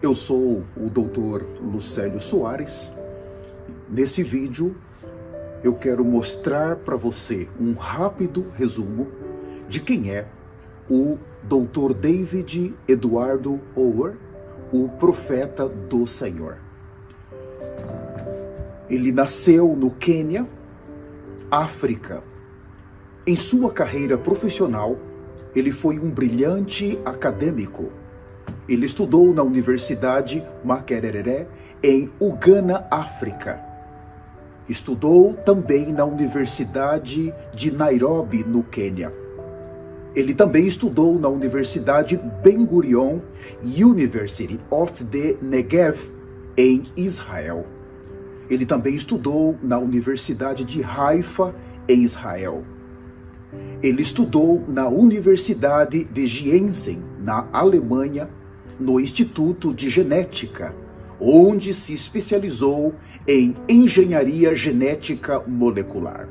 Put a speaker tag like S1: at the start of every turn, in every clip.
S1: Eu sou o Dr. Lucélio Soares. Nesse vídeo, eu quero mostrar para você um rápido resumo de quem é o Dr. David Eduardo Howard, o profeta do Senhor. Ele nasceu no Quênia, África. Em sua carreira profissional, ele foi um brilhante acadêmico. Ele estudou na Universidade Makerere, em Uganda, África. Estudou também na Universidade de Nairobi, no Quênia. Ele também estudou na Universidade Ben Gurion University of the Negev, em Israel. Ele também estudou na Universidade de Haifa, em Israel. Ele estudou na Universidade de Gießen, na Alemanha, no Instituto de Genética, onde se especializou em engenharia genética molecular.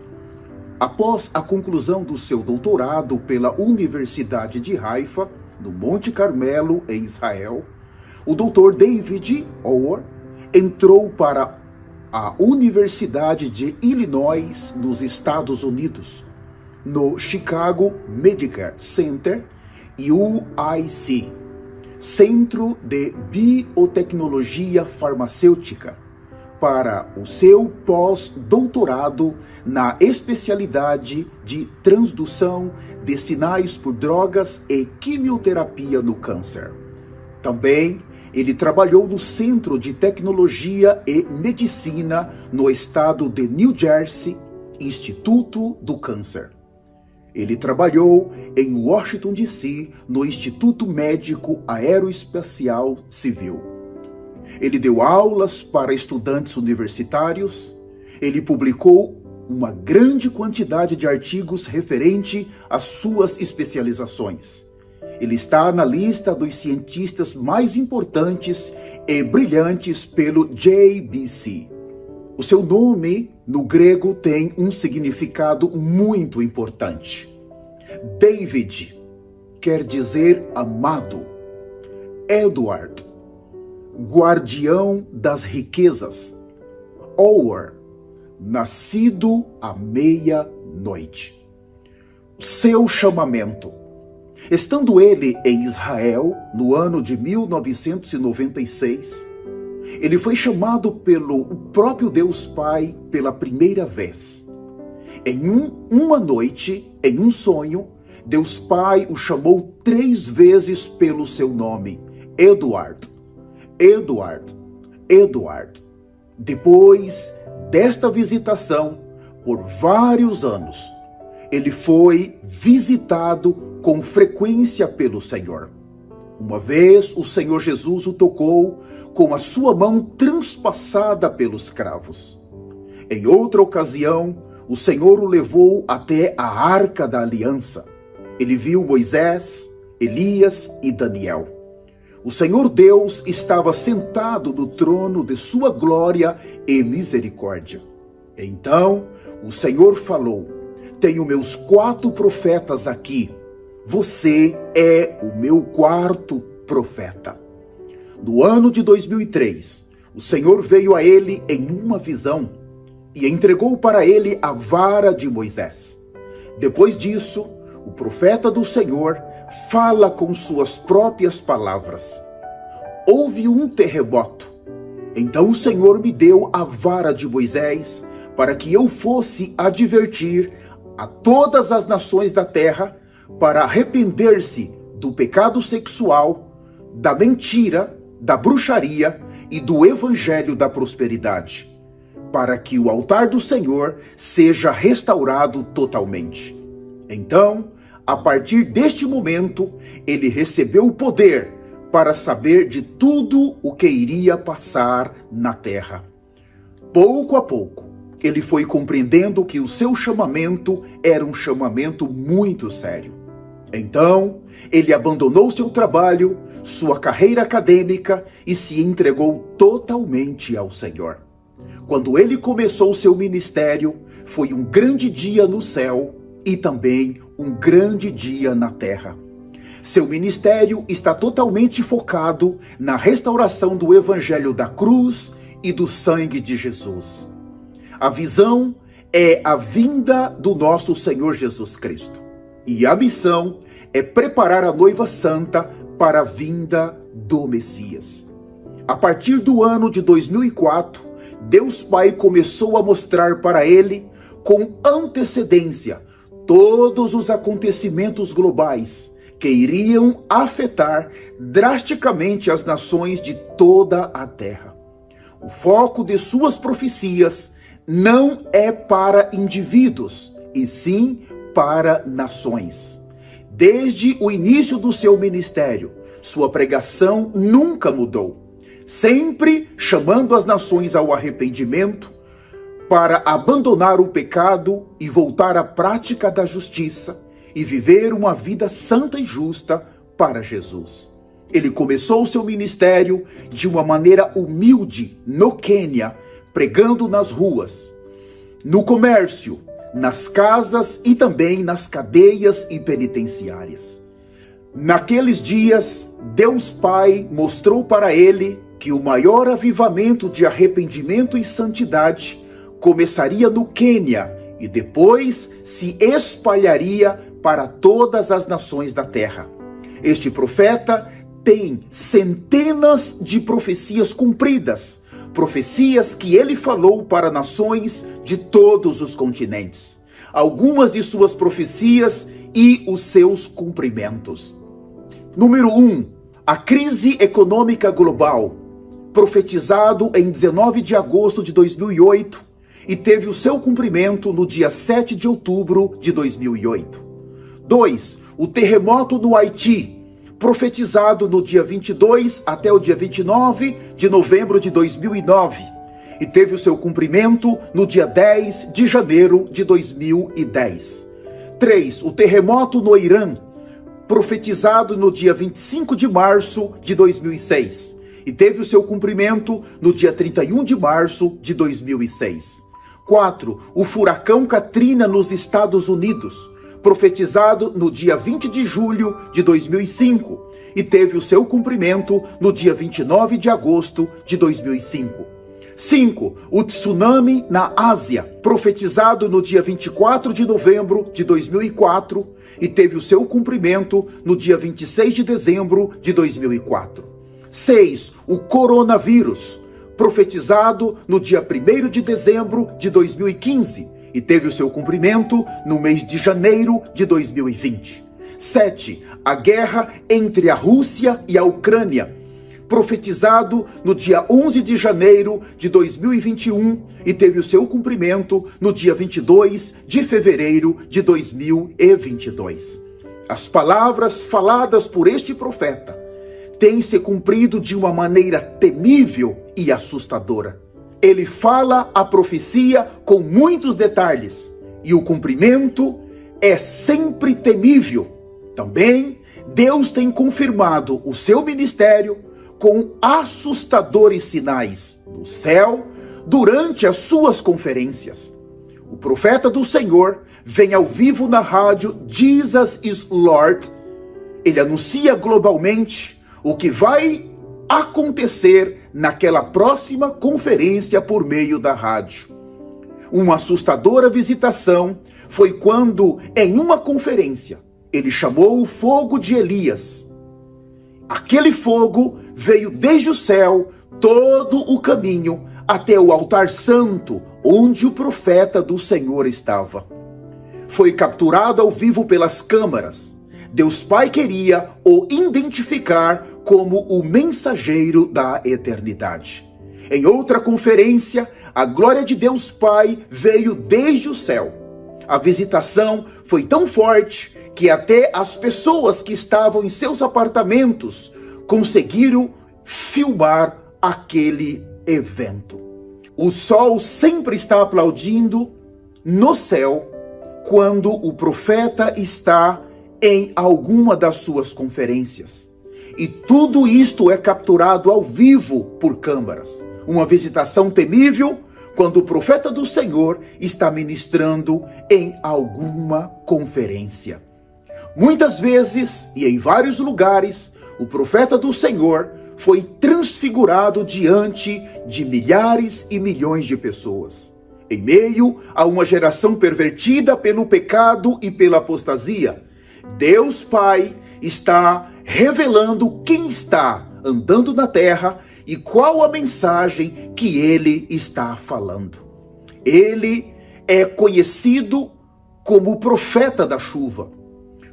S1: Após a conclusão do seu doutorado pela Universidade de Haifa, no Monte Carmelo, em Israel, o Dr. David Howard entrou para a Universidade de Illinois, nos Estados Unidos, no Chicago Medical Center, UIC, Centro de Biotecnologia Farmacêutica, para o seu pós-doutorado na especialidade de transdução de sinais por drogas e quimioterapia no câncer. Também ele trabalhou no Centro de Tecnologia e Medicina no estado de New Jersey, Instituto do Câncer. Ele trabalhou em Washington, D.C., no Instituto Médico Aeroespacial Civil. Ele deu aulas para estudantes universitários. Ele publicou uma grande quantidade de artigos referente às suas especializações. Ele está na lista dos cientistas mais importantes e brilhantes pelo JBC. O seu nome, no grego, tem um significado muito importante. David quer dizer amado. Edward, guardião das riquezas. Howard, nascido à meia-noite. Seu chamamento. Estando ele em Israel, no ano de 1996, ele foi chamado pelo próprio Deus Pai pela primeira vez. Em uma noite, em um sonho, Deus Pai o chamou 3 vezes pelo seu nome: Edward, Edward, Edward. Depois desta visitação, por vários anos, ele foi visitado com frequência pelo Senhor. Uma vez o Senhor Jesus o tocou com a sua mão transpassada pelos cravos. Em outra ocasião, o Senhor o levou até a Arca da Aliança. Ele viu Moisés, Elias e Daniel. O Senhor Deus estava sentado no trono de sua glória e misericórdia. Então, o Senhor falou: tenho meus 4 profetas aqui. Você é o meu 4º profeta. No ano de 2003, o Senhor veio a ele em uma visão e entregou para ele a vara de Moisés. Depois disso, o profeta do Senhor fala com suas próprias palavras. Houve um terremoto. Então o Senhor me deu a vara de Moisés para que eu fosse advertir a todas as nações da terra para arrepender-se do pecado sexual, da mentira, da bruxaria e do evangelho da prosperidade, para que o altar do Senhor seja restaurado totalmente. Então, a partir deste momento, ele recebeu o poder para saber de tudo o que iria passar na terra. Pouco a pouco, ele foi compreendendo que o seu chamamento era um chamamento muito sério. Então, ele abandonou seu trabalho, sua carreira acadêmica e se entregou totalmente ao Senhor. Quando ele começou seu ministério, foi um grande dia no céu e também um grande dia na terra. Seu ministério está totalmente focado na restauração do evangelho da cruz e do sangue de Jesus. A visão é a vinda do nosso Senhor Jesus Cristo. E a missão é preparar a noiva santa para a vinda do Messias. A partir do ano de 2004, Deus Pai começou a mostrar para ele, com antecedência, todos os acontecimentos globais que iriam afetar drasticamente as nações de toda a terra. O foco de suas profecias não é para indivíduos, e sim para nações. Desde o início do seu ministério, sua pregação nunca mudou, sempre chamando as nações ao arrependimento, para abandonar o pecado e voltar à prática da justiça e viver uma vida santa e justa para Jesus. Ele começou seu ministério de uma maneira humilde no Quênia, pregando nas ruas, no comércio, nas casas e também nas cadeias e penitenciárias. Naqueles dias, Deus Pai mostrou para ele que o maior avivamento de arrependimento e santidade começaria no Quênia e depois se espalharia para todas as nações da terra. Este profeta tem centenas de profecias cumpridas, profecias que ele falou para nações de todos os continentes. Algumas de suas profecias e os seus cumprimentos. Número 1. A crise econômica global, profetizado em 19 de agosto de 2008, e teve o seu cumprimento no dia 7 de outubro de 2008. 2. O terremoto no Haiti, profetizado no dia 22 até o dia 29 de novembro de 2009, e teve o seu cumprimento no dia 10 de janeiro de 2010. 3. O terremoto no Irã, profetizado no dia 25 de março de 2006, e teve o seu cumprimento no dia 31 de março de 2006. 4. O furacão Katrina nos Estados Unidos, profetizado no dia 20 de julho de 2005, e teve o seu cumprimento no dia 29 de agosto de 2005. 5. O tsunami na Ásia, profetizado no dia 24 de novembro de 2004, e teve o seu cumprimento no dia 26 de dezembro de 2004. 6. O coronavírus, profetizado no dia 1º de dezembro de 2015, e teve o seu cumprimento no mês de janeiro de 2020. 7. A guerra entre a Rússia e a Ucrânia, profetizado no dia 11 de janeiro de 2021, e teve o seu cumprimento no dia 22 de fevereiro de 2022. As palavras faladas por este profeta têm se cumprido de uma maneira temível e assustadora. Ele fala a profecia com muitos detalhes, e o cumprimento é sempre temível. Também, Deus tem confirmado o seu ministério com assustadores sinais no céu durante as suas conferências. O profeta do Senhor vem ao vivo na rádio Jesus is Lord. Ele anuncia globalmente o que vai acontecer naquela próxima conferência por meio da rádio. Uma assustadora visitação foi quando, em uma conferência, ele chamou o fogo de Elias. Aquele fogo veio desde o céu todo o caminho até o altar santo, onde o profeta do Senhor estava. Foi capturado ao vivo pelas câmaras. Deus Pai queria o identificar como o mensageiro da eternidade. Em outra conferência, a glória de Deus Pai veio desde o céu. A visitação foi tão forte que até as pessoas que estavam em seus apartamentos conseguiram filmar aquele evento. O sol sempre está aplaudindo no céu quando o profeta está em alguma das suas conferências. E tudo isto é capturado ao vivo por câmaras. Uma visitação temível quando o profeta do Senhor está ministrando em alguma conferência. Muitas vezes e em vários lugares, o profeta do Senhor foi transfigurado diante de milhares e milhões de pessoas. Em meio a uma geração pervertida pelo pecado e pela apostasia, Deus Pai está revelando quem está andando na terra e qual a mensagem que ele está falando. Ele é conhecido como o profeta da chuva.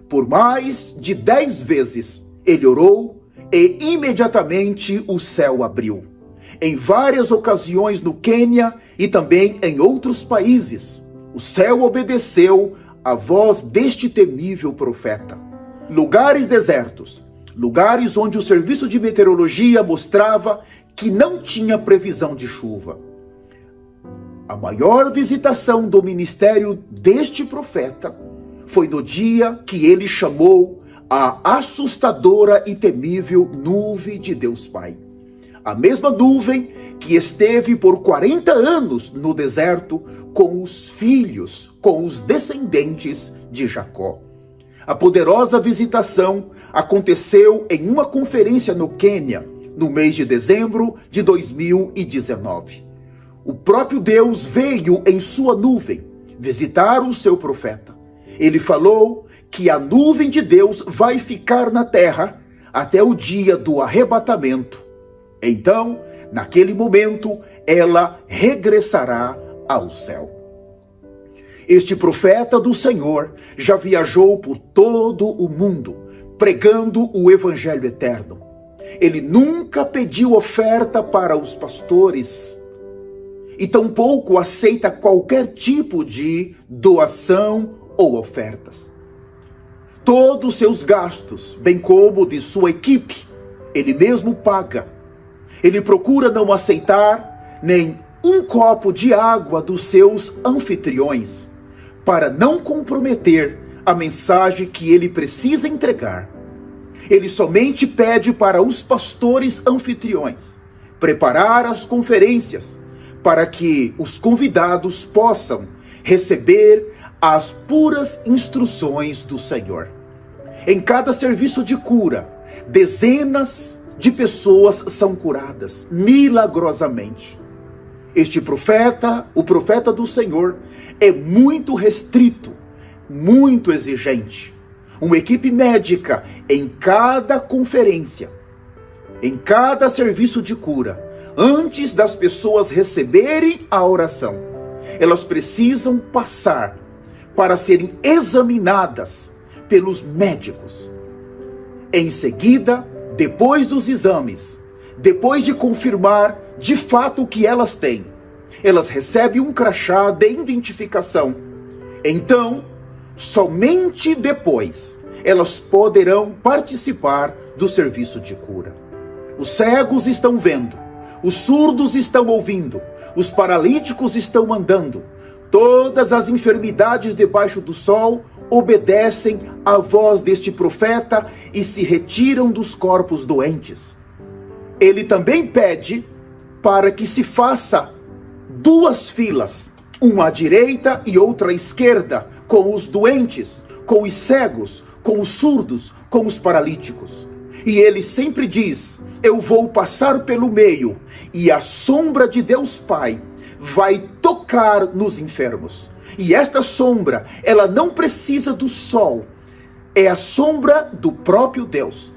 S1: Por mais de 10 vezes ele orou e imediatamente o céu abriu. Em várias ocasiões no Quênia e também em outros países, o céu obedeceu à voz deste temível profeta. Lugares desertos, lugares onde o serviço de meteorologia mostrava que não tinha previsão de chuva. A maior visitação do ministério deste profeta foi no dia que ele chamou a assustadora e temível nuvem de Deus Pai. A mesma nuvem que esteve por 40 anos no deserto com os filhos, com os descendentes de Jacó. A poderosa visitação aconteceu em uma conferência no Quênia, no mês de dezembro de 2019. O próprio Deus veio em sua nuvem visitar o seu profeta. Ele falou que a nuvem de Deus vai ficar na terra até o dia do arrebatamento. Então, naquele momento, ela regressará ao céu. Este profeta do Senhor já viajou por todo o mundo, pregando o evangelho eterno. Ele nunca pediu oferta para os pastores e tampouco aceita qualquer tipo de doação ou ofertas. Todos os seus gastos, bem como de sua equipe, ele mesmo paga. Ele procura não aceitar nem um copo de água dos seus anfitriões, para não comprometer a mensagem que ele precisa entregar. Ele somente pede para os pastores anfitriões preparar as conferências para que os convidados possam receber as puras instruções do Senhor. Em cada serviço de cura, dezenas de pessoas são curadas milagrosamente. Este profeta, o profeta do Senhor, é muito restrito, muito exigente. Uma equipe médica em cada conferência, em cada serviço de cura, antes das pessoas receberem a oração, elas precisam passar para serem examinadas pelos médicos. Em seguida, depois dos exames, depois de confirmar de fato o que elas têm, elas recebem um crachá de identificação. Então, somente depois, elas poderão participar do serviço de cura. Os cegos estão vendo, os surdos estão ouvindo, os paralíticos estão andando. Todas as enfermidades debaixo do sol obedecem à voz deste profeta e se retiram dos corpos doentes. Ele também pede para que se faça 2 filas, uma à direita e outra à esquerda, com os doentes, com os cegos, com os surdos, com os paralíticos. E ele sempre diz: eu vou passar pelo meio, e a sombra de Deus Pai vai tocar nos enfermos. E esta sombra, ela não precisa do sol, é a sombra do próprio Deus.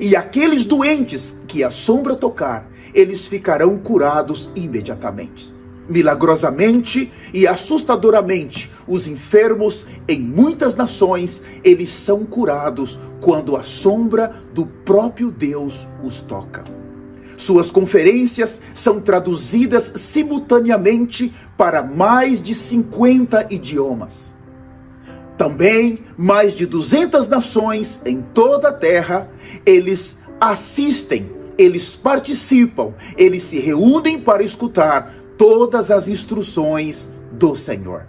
S1: E aqueles doentes que a sombra tocar, eles ficarão curados imediatamente. Milagrosamente e assustadoramente, os enfermos em muitas nações, eles são curados quando a sombra do próprio Deus os toca. Suas conferências são traduzidas simultaneamente para mais de 50 idiomas. Também mais de 200 nações em toda a terra, eles assistem, eles participam, eles se reúnem para escutar todas as instruções do Senhor.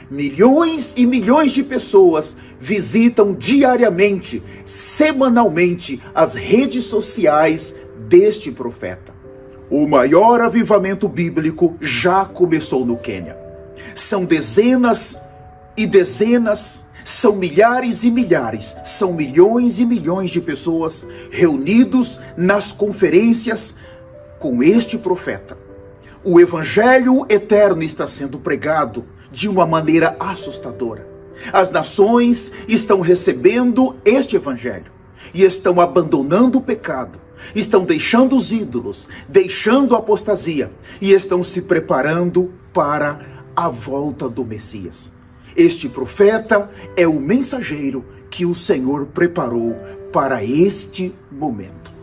S1: Milhões e milhões de pessoas visitam diariamente, semanalmente, as redes sociais deste profeta. O maior avivamento bíblico já começou no Quênia. São dezenas e dezenas São milhares e milhares, são milhões e milhões de pessoas reunidos nas conferências com este profeta. O evangelho eterno está sendo pregado de uma maneira assustadora. As nações estão recebendo este evangelho e estão abandonando o pecado, estão deixando os ídolos, deixando a apostasia e estão se preparando para a volta do Messias. Este profeta é o mensageiro que o Senhor preparou para este momento.